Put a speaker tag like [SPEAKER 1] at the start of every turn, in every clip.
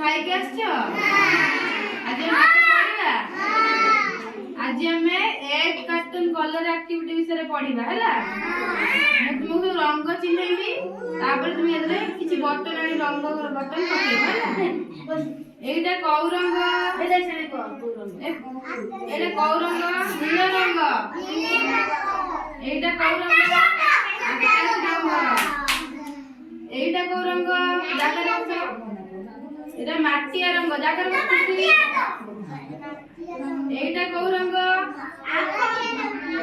[SPEAKER 1] खाई के आछो आज आज हमें 8 कार्टून कलर एक्टिविटी विषय रे पढिबा हला तुमको रंग चिन्हैबी तापर तुम एदरे किछि बटन आनी रंग बटन पकेबा हला एटा कौ रंग एटा छने को रंग एटा कौ रंग नील रंग एटा कौ रंग आकाश रंग एटा कौ रंग जाकर बस एटा माटिया रंग जाकर बस एटा कौ रंग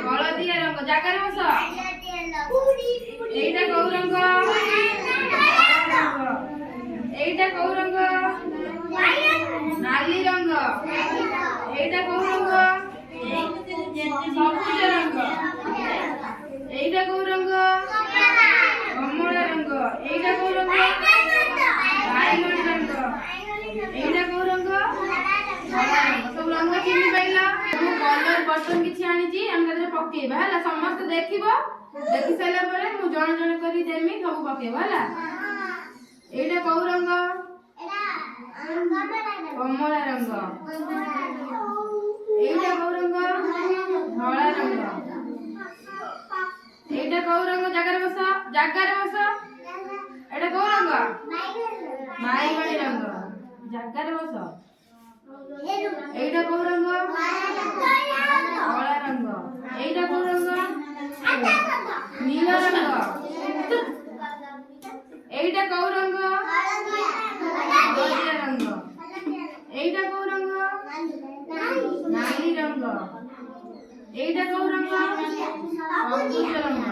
[SPEAKER 1] हलदिया रंग जाकर बस एटा कौ रंग एटा कौ रंग नाली रंग एटा कौ रंग सबुज रंग एटा कौ रंग कमला रंग एटा कौ रंग बाइगण रंग एटा कौ रंग सब रंग चिन्ह पाइला मु कलर बटन किछि आनी छी हम कदे पकेबा हला समस्त देखिबो देखि साइला परे मु जण जण करी देमी सब पकेबा हला एटा कौ रंग कमला रंग एटा कौ रंग धला रंग एटा कौ रंग जागर बस एटा कौ रंग बाइगणी रंग जागर बस एटा कौ रंग धला रंग एटा कौ रंग नील रंग एटा कौ रंग हलदिया रंग एटा कौ रंग नाली रंग एटा कौ रंग सबुज रंग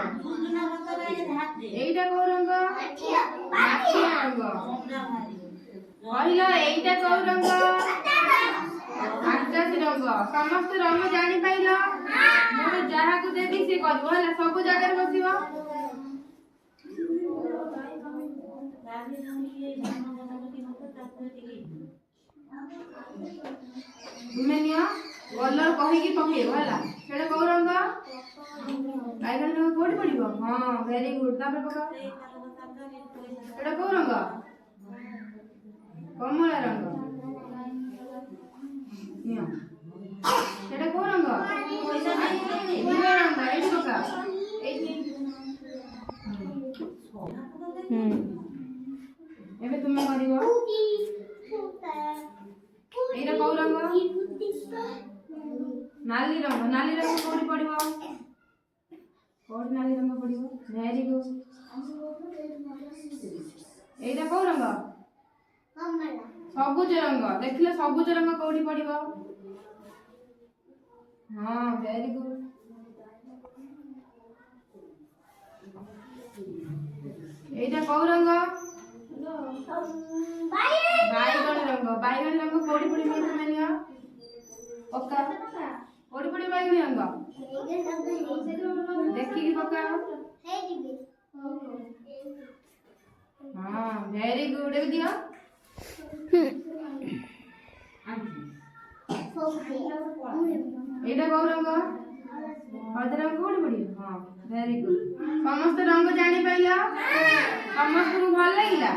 [SPEAKER 1] एटा कौ रंग माटिया रंग कहला एटा कौ रंग आकाश रंग समस्त रंग जानि पाइलो मोर जहा को देबी से करबो हला सब जगह बसिबो तुमेनिया कलर कहि की पकेबो हला सेडा कौ रंग बाइगण रंग कोड पडिबो हां वेरी गुड तापर पका एडा कौ रंग कमला रंग निया एडा कौ रंग नील रंग एडी पका एडी एबे तुमे करिवो एडा कौ रंग नाली रंग कोडी पडिबो कोड नाली रंग पडिबो वेरी गुड एडा कौ रंग कमला सबुज रंग देखिले सबुज रंग कोडी पडिबो हां वेरी गुड एडा कौ रंग बाइगण रंग कोडी पडिबो तुमेनिया पक्का कोडी पडिबो बाइगण रंग देखि की पक्का हां वेरी गुड एबे दियो एटा कौ रंग हलदी रंग कोडी पडिबो हां वेरी गुड समस्त रंग जानि पाइला समस्त को भल लागिला